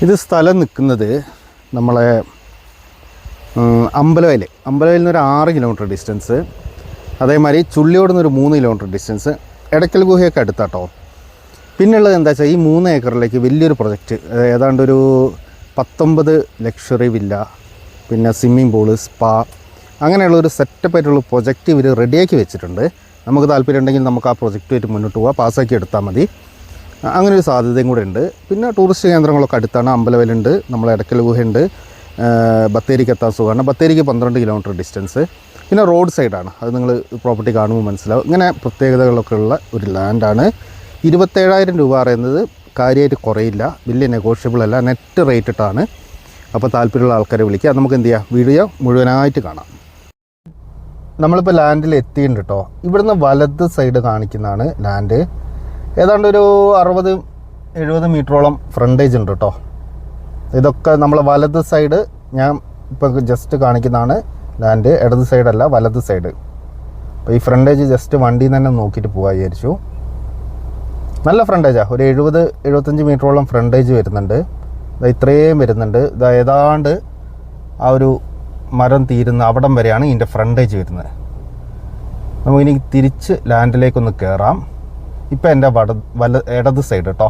ഇത് സ്ഥലം നിൽക്കുന്നത് നമ്മളെ അമ്പലവയൽ നിന്ന് ഒരു 6 കിലോമീറ്റർ ഡിസ്റ്റൻസ്, അതേമാതിരി ചുള്ളിയോട് നിന്ന് ഒരു 3 കിലോമീറ്റർ ഡിസ്റ്റൻസ്, എടക്കൽ ഗുഹയൊക്കെ അടുത്താട്ടോ. പിന്നുള്ളത് എന്താ വെച്ചാൽ ഈ 3 ഏക്കറിലേക്ക് വലിയൊരു പ്രൊജക്റ്റ്, ഏതാണ്ട് ഒരു 19 ലക്ഷറി വില്ല, പിന്നെ സ്വിമ്മിംഗ് പൂള്, സ്പാ, അങ്ങനെയുള്ളൊരു സെറ്റപ്പായിട്ടുള്ള പ്രൊജക്റ്റ് ഇവർ റെഡിയാക്കി വെച്ചിട്ടുണ്ട്. നമുക്ക് താല്പര്യം ഉണ്ടെങ്കിൽ നമുക്ക് ആ പ്രൊജക്റ്റുമായിട്ട് മുന്നോട്ട് പോകാം, പാസ്സാക്കി എടുത്താൽ മതി. അങ്ങനെ ഒരു സാധ്യതയും കൂടെ ഉണ്ട്. പിന്നെ ടൂറിസ്റ്റ് കേന്ദ്രങ്ങളൊക്കെ അടുത്താണ്. അമ്പലവയലുണ്ട്, നമ്മളെ എടക്കൽ ഗുഹയുണ്ട്, ബത്തേരിക്ക് എത്താൻ സുഖമാണ്. ബത്തേരിക്ക് 12 കിലോമീറ്റർ ഡിസ്റ്റൻസ്. പിന്നെ റോഡ് സൈഡാണ്, അത് നിങ്ങൾ പ്രോപ്പർട്ടി കാണുമ്പോൾ മനസ്സിലാവും. ഇങ്ങനെ പ്രത്യേകതകളൊക്കെ ഉള്ള ഒരു ലാൻഡാണ്. 27,000 രൂപ പറയുന്നത് കാര്യമായിട്ട് കുറയില്ല, വലിയ നെഗോഷ്യബിൾ അല്ല, നെറ്റ് റേറ്റ് ഇട്ടാണ്. അപ്പോൾ താല്പര്യമുള്ള ആൾക്കാരെ വിളിക്കുക. നമുക്ക് എന്ത് ചെയ്യാം, വീഡിയോ മുഴുവനായിട്ട് കാണാം. നമ്മളിപ്പോൾ ലാൻഡിൽ എത്തിയിട്ടുണ്ട് കേട്ടോ. ഇവിടുന്ന് വലത് സൈഡ് കാണിക്കുന്നതാണ് ലാൻഡ്. ഏതാണ്ട് ഒരു 60-70 മീറ്ററോളം ഫ്രണ്ടേജ് ഉണ്ട് കേട്ടോ. ഇതൊക്കെ നമ്മൾ വലത് സൈഡ്, ഞാൻ ഇപ്പോൾ ജസ്റ്റ് കാണിക്കുന്നതാണ് ലാൻഡ്. ഇടത് സൈഡല്ല, വലത് സൈഡ്. അപ്പോൾ ഈ ഫ്രണ്ടേജ് ജസ്റ്റ് വണ്ടിയിൽ നിന്ന് തന്നെ നോക്കിയിട്ട് പോകാൻ വിചാരിച്ചു. നല്ല ഫ്രണ്ടേജാണ്, ഒരു 70-75 മീറ്ററോളം ഫ്രണ്ടേജ് വരുന്നുണ്ട്. ഇത്രയും വരുന്നുണ്ട്. ഏതാണ്ട് ആ ഒരു മരം തീരുന്ന അവിടം വരെയാണ് ഇതിൻ്റെ ഫ്രണ്ടേജ് വരുന്നത്. നമുക്കിനി തിരിച്ച് ലാൻഡിലേക്കൊന്ന് കയറാം. ഇപ്പം എൻ്റെ ഇടത് സൈഡ് കേട്ടോ.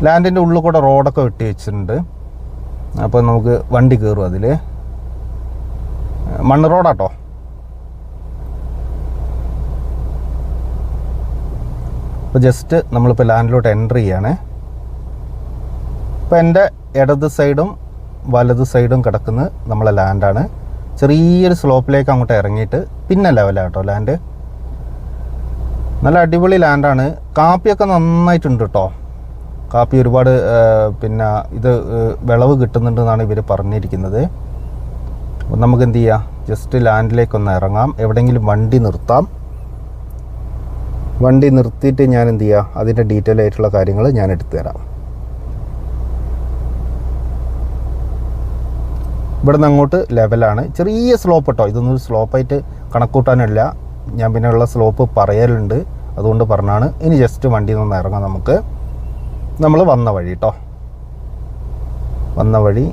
ലാൻഡിൻ്റെ ഉള്ളിൽ കൂടെ റോഡൊക്കെ വെട്ടി വെച്ചിട്ടുണ്ട്. അപ്പോൾ നമുക്ക് വണ്ടി കയറും. അതിൽ മണ്ണ് റോഡാട്ടോ. അപ്പോൾ ജസ്റ്റ് നമ്മളിപ്പോൾ ലാൻഡിലോട്ട് എൻ്റർ ചെയ്യാണ്. ഇപ്പോൾ എൻ്റെ ഇടത് സൈഡും വലത് സൈഡും കിടക്കുന്ന നമ്മളെ ലാൻഡാണ്. ചെറിയൊരു സ്ലോപ്പിലേക്ക് അങ്ങോട്ട് ഇറങ്ങിയിട്ട് പിന്നെ ലെവലാണ് കേട്ടോ ലാൻഡ്. നല്ല അടിപൊളി ലാൻഡാണ്. കാപ്പിയൊക്കെ നന്നായിട്ടുണ്ട് കേട്ടോ. കാപ്പി ഒരുപാട് പിന്നെ ഇത് വിളവ് കിട്ടുന്നുണ്ടെന്നാണ് ഇവർ പറഞ്ഞിരിക്കുന്നത്. അപ്പോൾ നമുക്ക് എന്ത് ചെയ്യാം, ജസ്റ്റ് ലാൻഡിലേക്കൊന്ന് ഇറങ്ങാം. എവിടെയെങ്കിലും വണ്ടി നിർത്താം. വണ്ടി നിർത്തിയിട്ട് ഞാൻ എന്ത് ചെയ്യാം, അതിൻ്റെ ഡീറ്റെയിൽ ആയിട്ടുള്ള കാര്യങ്ങൾ ഞാൻ എടുത്തു തരാം. ഇവിടെ നിന്ന് അങ്ങോട്ട് ലെവലാണ്, ചെറിയ സ്ലോപ്പ് കേട്ടോ. ഇതൊന്നും സ്ലോപ്പായിട്ട് കണക്കൂട്ടാനില്ല, ഞാൻ പിന്നെ ഉള്ള സ്ലോപ്പ് പറയലുണ്ട്, അതുകൊണ്ട് പറഞ്ഞാണ്. ഇനി ജസ്റ്റ് വണ്ടിയിൽ നിന്ന് ഇറങ്ങാം. നമുക്ക് നമ്മൾ വന്ന വഴി കേട്ടോ. വന്ന വഴി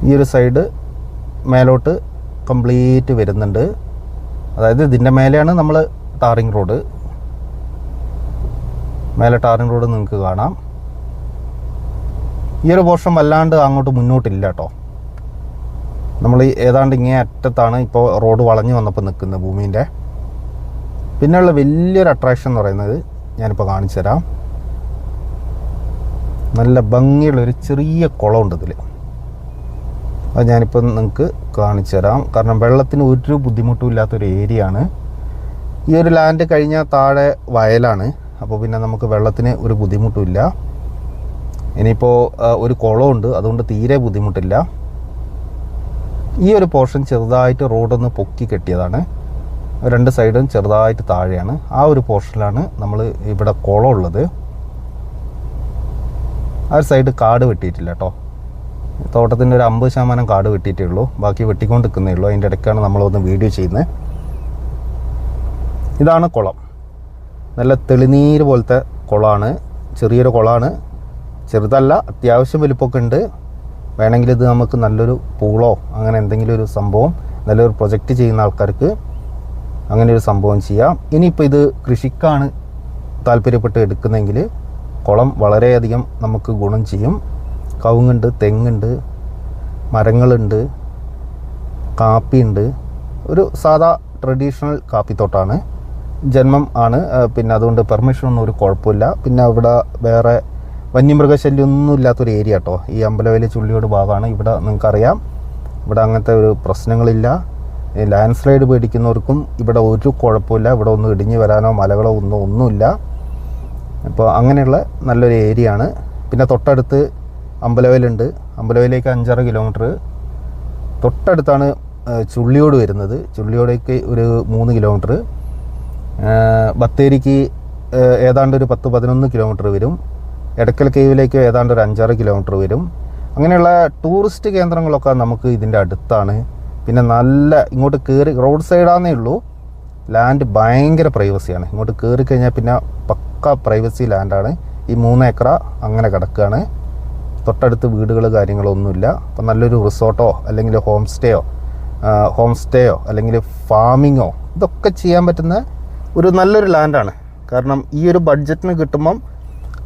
ഈ ഒരു സൈഡ് മേലോട്ട് കംപ്ലീറ്റ് വരുന്നുണ്ട്. അതായത് ഇതിൻ്റെ മേലെയാണ് നമ്മൾ ടാറിങ് റോഡ്. മേലെ ടാറിങ് റോഡ് നിങ്ങൾക്ക് കാണാം. ഈ ഒരു പോർഷൻ വല്ലാണ്ട് അങ്ങോട്ട് മുന്നോട്ടില്ല കേട്ടോ. നമ്മൾ ഏതാണ്ട് ഇങ്ങേ അറ്റത്താണ് ഇപ്പോൾ റോഡ് വളഞ്ഞു വന്നപ്പോൾ നിൽക്കുന്നത് ഭൂമീൻ്റെ. പിന്നെയുള്ള വലിയൊരു അട്രാക്ഷൻ എന്ന് പറയുന്നത് ഞാനിപ്പോൾ കാണിച്ചു തരാം. നല്ല ഭംഗിയുള്ളൊരു ചെറിയ കുളമുണ്ട് ഇതിൽ. അത് ഞാനിപ്പോൾ നിങ്ങൾക്ക് കാണിച്ചു തരാം. കാരണം വെള്ളത്തിന് ഒരു ബുദ്ധിമുട്ടും ഇല്ലാത്തൊരു ഏരിയ ആണ്. ഈ ഒരു ലാൻഡ് കഴിഞ്ഞാൽ താഴെ വയലാണ്. അപ്പോൾ പിന്നെ നമുക്ക് വെള്ളത്തിന് ഒരു ബുദ്ധിമുട്ടുമില്ല. ഇനിയിപ്പോൾ ഒരു കുളമുണ്ട്, അതുകൊണ്ട് തീരെ ബുദ്ധിമുട്ടില്ല. ഈ ഒരു പോർഷൻ ചെറുതായിട്ട് റോഡൊന്ന് പൊക്കി കെട്ടിയതാണ്. 2 സൈഡും ചെറുതായിട്ട് താഴെയാണ്. ആ ഒരു പോർഷനിലാണ് നമ്മൾ ഇവിടെ കുളമുള്ളത്. ആ ഒരു സൈഡ് കാട് വെട്ടിയിട്ടില്ല കേട്ടോ. തോട്ടത്തിൻ്റെ ഒരു 50% കാട് വെട്ടിയിട്ടേ ഉള്ളൂ, ബാക്കി വെട്ടിക്കൊണ്ടിരിക്കുന്നേ ഉള്ളൂ. അതിൻ്റെ ഇടയ്ക്കാണ് നമ്മളൊന്ന് വീഡിയോ ചെയ്യുന്നത്. ഇതാണ് കുളം. നല്ല തെളിനീര് പോലത്തെ കുളമാണ്. ചെറിയൊരു കുളമാണ്, ചെറുതല്ല, അത്യാവശ്യം വലിപ്പമൊക്കെ ഉണ്ട്. വേണമെങ്കിൽ ഇത് നമുക്ക് നല്ലൊരു പൂളോ അങ്ങനെ എന്തെങ്കിലും ഒരു സംഭവം, നല്ലൊരു പ്രൊജക്റ്റ് ചെയ്യുന്ന ആൾക്കാർക്ക് അങ്ങനെ ഒരു സംഭവം ചെയ്യാം. ഇനിയിപ്പോൾ ഇത് കൃഷിക്കാണ് താല്പര്യപ്പെട്ട് എടുക്കുന്നതെങ്കിൽ കുളം വളരെയധികം നമുക്ക് ഗുണം ചെയ്യും. കവുങ്ങുണ്ട്, തെങ്ങുണ്ട്, മരങ്ങളുണ്ട്, കാപ്പിയുണ്ട്. ഒരു സാധാ ട്രഡീഷണൽ കാപ്പിത്തോട്ടാണ്, ജന്മം ആണ്. പിന്നെ അതുകൊണ്ട് പെർമിഷനൊന്നും ഒരു കുഴപ്പമില്ല. പിന്നെ ഇവിടെ വേറെ വന്യമൃഗശല്യമൊന്നും ഇല്ലാത്തൊരു ഏരിയ കേട്ടോ. ഈ അമ്പലവയൽ ചുള്ളിയോട് ഭാഗമാണ്. ഇവിടെ നിങ്ങൾക്കറിയാം, ഇവിടെ അങ്ങനത്തെ ഒരു പ്രശ്നങ്ങളില്ല. ലാൻഡ് സ്ലൈഡ് പേടിക്കുന്നവർക്കും ഇവിടെ ഒരു കുഴപ്പമില്ല. ഇവിടെ ഒന്നും ഇടിഞ്ഞ് വരാനോ മലകളോ ഒന്നുമില്ല. അപ്പോൾ അങ്ങനെയുള്ള നല്ലൊരു ഏരിയ ആണ്. പിന്നെ തൊട്ടടുത്ത് അമ്പലവയലുണ്ട്. അമ്പലവയലേക്ക് 5-6 കിലോമീറ്റർ തൊട്ടടുത്താണ് ചുള്ളിയോട് വരുന്നത്. ചുള്ളിയോടേക്ക് ഒരു 3 കിലോമീറ്റർ. ബത്തേരിക്ക് ഏതാണ്ട് ഒരു 10-11 കിലോമീറ്റർ വരും. എടക്കൽ കേവിലേക്ക് ഏതാണ്ട് ഒരു 5-6 കിലോമീറ്റർ വരും. അങ്ങനെയുള്ള ടൂറിസ്റ്റ് കേന്ദ്രങ്ങളൊക്കെ നമുക്ക് ഇതിൻ്റെ അടുത്താണ്. പിന്നെ നല്ല ഇങ്ങോട്ട് കയറി റോഡ് സൈഡാന്നേ ഉള്ളൂ. ലാൻഡ് ഭയങ്കര പ്രൈവസിയാണ്. ഇങ്ങോട്ട് കയറി കഴിഞ്ഞാൽ പിന്നെ പക്ക പ്രൈവസി ലാൻഡാണ്. ഈ 3 ഏക്കർ അങ്ങനെ കിടക്കുകയാണ്. തൊട്ടടുത്ത് വീടുകൾ കാര്യങ്ങളൊന്നുമില്ല. അപ്പം നല്ലൊരു റിസോർട്ടോ അല്ലെങ്കിൽ ഹോം സ്റ്റേയോ അല്ലെങ്കിൽ ഫാമിങ്ങോ ഇതൊക്കെ ചെയ്യാൻ പറ്റുന്ന ഒരു നല്ലൊരു ലാൻഡാണ്. കാരണം ഈ ഒരു ബഡ്ജറ്റിന് കിട്ടുമ്പം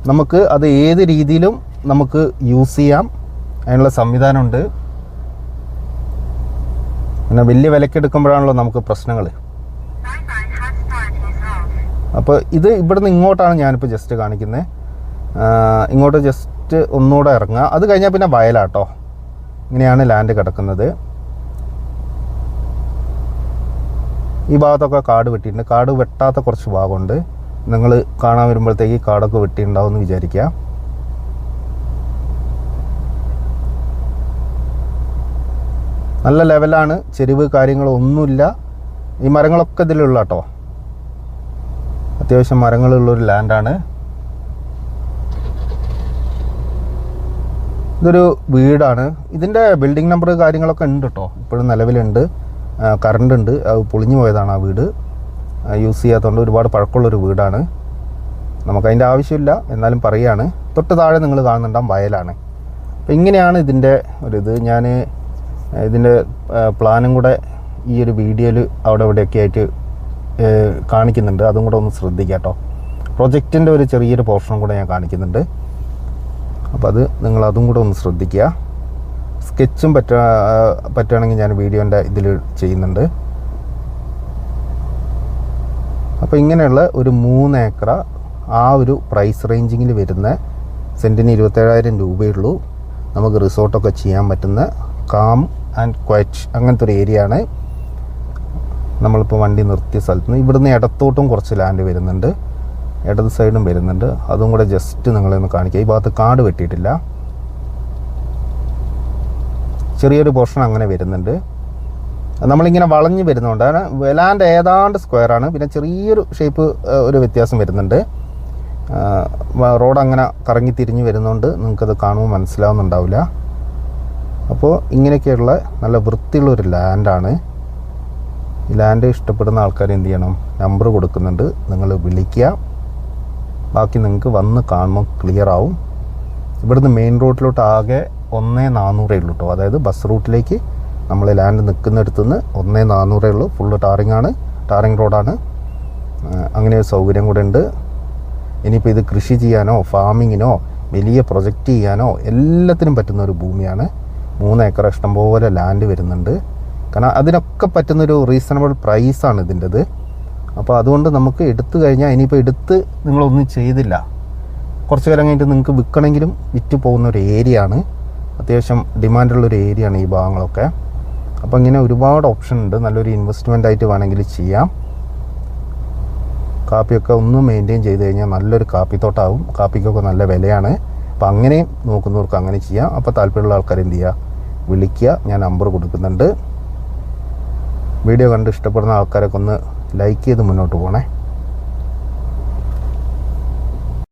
നമുക്ക് അത് ഏത് രീതിയിലും നമുക്ക് യൂസ് ചെയ്യാം. അതിനുള്ള സംവിധാനമുണ്ട്. പിന്നെ വലിയ വിലക്കെടുക്കുമ്പോഴാണല്ലോ നമുക്ക് പ്രശ്നങ്ങൾ. അപ്പോൾ ഇത് ഇവിടുന്ന് ഇങ്ങോട്ടാണ് ഞാനിപ്പോൾ ജസ്റ്റ് കാണിക്കുന്നത്. ഇങ്ങോട്ട് ജസ്റ്റ് ഒന്നുകൂടെ ഇറങ്ങുക. അത് കഴിഞ്ഞാൽ പിന്നെ വയലാട്ടോ. ഇങ്ങനെയാണ് ലാൻഡ് കിടക്കുന്നത്. ഈ ഭാഗത്തൊക്കെ കാട് വെട്ടിയിട്ടുണ്ട്. കാട് വെട്ടാത്ത കുറച്ച് ഭാഗമുണ്ട്. നിങ്ങൾ കാണാൻ വരുമ്പോഴത്തേക്ക് കാടൊക്കെ വെട്ടിയിട്ടുണ്ടാവും എന്ന് വിചാരിക്കുക. നല്ല ലെവലാണ്. ചെരിവ് കാര്യങ്ങളൊന്നുമില്ല. ഈ മരങ്ങളൊക്കെ ഇതിലുള്ള കേട്ടോ. അത്യാവശ്യം മരങ്ങളുള്ളൊരു ലാൻഡാണ്. ഇതൊരു വീടാണ്. ഇതിൻ്റെ ബിൽഡിംഗ് നമ്പർ കാര്യങ്ങളൊക്കെ ഉണ്ട് കേട്ടോ. ഇപ്പോഴും നിലവിലുണ്ട്. കറണ്ട് ഉണ്ട്. അത് പൊളിഞ്ഞു പോയതാണ് ആ വീട്. യൂസ് ചെയ്യാത്തതുകൊണ്ട് ഒരുപാട് പഴക്കമുള്ളൊരു വീടാണ്. നമുക്കതിൻ്റെ ആവശ്യമില്ല, എന്നാലും പറയുകയാണ്. തൊട്ട് താഴെ നിങ്ങൾ കാണുന്നുണ്ടാകും വയലാണ്. അപ്പോൾ ഇങ്ങനെയാണ് ഇതിൻ്റെ ഒരിത്. ഞാൻ ഇതിൻ്റെ പ്ലാനും കൂടെ ഈ ഒരു വീഡിയോയിൽ അവിടെ ഇവിടെയൊക്കെ ആയിട്ട് കാണിക്കുന്നുണ്ട്. അതും കൂടെ ഒന്ന് ശ്രദ്ധിക്കുക കേട്ടോ. പ്രൊജക്റ്റിൻ്റെ ഒരു ചെറിയൊരു പോർഷനും കൂടെ ഞാൻ കാണിക്കുന്നുണ്ട്. അപ്പോൾ അത് നിങ്ങൾ അതും കൂടെ ഒന്ന് ശ്രദ്ധിക്കുക. സ്കെച്ചും പറ്റുകയാണെങ്കിൽ ഞാൻ വീഡിയോൻ്റെ ഇതിൽ ചെയ്യുന്നുണ്ട്. അപ്പോൾ ഇങ്ങനെയുള്ള ഒരു 3 ഏക്കർ ആ ഒരു പ്രൈസ് റേഞ്ചിങ്ങിൽ വരുന്ന സെൻറ്റിന് 27,000 രൂപയുള്ളൂ. നമുക്ക് റിസോർട്ടൊക്കെ ചെയ്യാൻ പറ്റുന്ന കാം ആൻഡ് ക്വയറ്റ് അങ്ങനത്തെ ഒരു ഏരിയ ആണ്. നമ്മളിപ്പോൾ വണ്ടി നിർത്തിയ സ്ഥലത്ത് നിന്ന് ഇവിടുന്ന് ഇടത്തോട്ടും കുറച്ച് ലാൻഡ് വരുന്നുണ്ട്, ഇടത് സൈഡും വരുന്നുണ്ട്. അതും കൂടെ ജസ്റ്റ് നിങ്ങളൊന്ന് കാണിക്കുക. ഈ ഭാഗത്ത് കാട് വെട്ടിയിട്ടില്ല. ചെറിയൊരു പോർഷൻ അങ്ങനെ വരുന്നുണ്ട്. നമ്മളിങ്ങനെ വളഞ്ഞ് വരുന്നതുകൊണ്ടാണ്. ലാൻഡ് ഏതാണ്ട് സ്ക്വയറാണ്. പിന്നെ ചെറിയൊരു ഷേപ്പ് ഒരു വ്യത്യാസം വരുന്നുണ്ട്. റോഡ് അങ്ങനെ കറങ്ങി തിരിഞ്ഞ് വരുന്നതുകൊണ്ട് നിങ്ങൾക്കത് കാണുമ്പോൾ മനസ്സിലാവുന്നുണ്ടാവില്ല. അപ്പോൾ ഇങ്ങനെയൊക്കെയുള്ള നല്ല വൃത്തിയുള്ളൊരു ലാൻഡാണ്. ഈ ലാൻഡ് ഇഷ്ടപ്പെടുന്ന ആൾക്കാർ എന്ത് ചെയ്യണം, നമ്പർ കൊടുക്കുന്നുണ്ട്, നിങ്ങൾ വിളിക്കുക. ബാക്കി നിങ്ങൾക്ക് വന്ന് കാണുമ്പോൾ ക്ലിയർ ആവും. ഇവിടുന്ന് മെയിൻ റോഡിലോട്ട് ആകെ 1,400 ഉള്ളൂ കേട്ടോ. അതായത് ബസ് റൂട്ടിലേക്ക് നമ്മൾ ലാൻഡ് നിൽക്കുന്നിടത്തു നിന്ന് 1,400 ഉള്ളൂ. ഫുള്ള് ടാറിങ് റോഡാണ്. അങ്ങനെ ഒരു സൗകര്യം കൂടെ ഉണ്ട്. ഇനിയിപ്പോൾ ഇത് കൃഷി ചെയ്യാനോ ഫാമിങ്ങിനോ വലിയ പ്രൊജക്റ്റ് ചെയ്യാനോ എല്ലാത്തിനും പറ്റുന്ന ഒരു ഭൂമിയാണ്. 3 ഏക്കർ ഇഷ്ടംപോലെ ലാൻഡ് വരുന്നുണ്ട്. കാരണം അതിനൊക്കെ പറ്റുന്നൊരു റീസണബിൾ പ്രൈസാണ് ഇതിൻ്റെത്. അപ്പോൾ അതുകൊണ്ട് നമുക്ക് എടുത്തു കഴിഞ്ഞാൽ ഇനിയിപ്പോൾ എടുത്ത് നിങ്ങളൊന്നും ചെയ്തില്ല, കുറച്ച് കാലം കഴിഞ്ഞിട്ട് നിങ്ങൾക്ക് വിൽക്കണമെങ്കിലും വിറ്റ് പോകുന്ന ഒരു ഏരിയ ആണ്. അത്യാവശ്യം ഡിമാൻഡുള്ളൊരു ഏരിയ ആണ് ഈ ഭാഗങ്ങളൊക്കെ. അപ്പോൾ ഇങ്ങനെ ഒരുപാട് ഓപ്ഷൻ ഉണ്ട്. നല്ലൊരു ഇൻവെസ്റ്റ്മെൻ്റ് ആയിട്ട് വേണമെങ്കിൽ ചെയ്യാം. കാപ്പിയൊക്കെ ഒന്ന് മെയിൻറ്റെയിൻ ചെയ്ത് കഴിഞ്ഞാൽ നല്ലൊരു കാപ്പിത്തോട്ടാവും. കാപ്പിക്കൊക്കെ നല്ല വിലയാണ്. അപ്പോൾ അങ്ങനെയും നോക്കുന്നവർക്ക് അങ്ങനെ ചെയ്യാം. അപ്പോൾ താല്പര്യമുള്ള ആൾക്കാർ എന്ത് ചെയ്യുക, വിളിക്കുക. ഞാൻ നമ്പർ കൊടുക്കുന്നുണ്ട്. വീഡിയോ കണ്ട് ഇഷ്ടപ്പെടുന്ന ആൾക്കാരൊക്കെ ഒന്ന് ലൈക്ക് ചെയ്ത് മുന്നോട്ട് പോകണേ.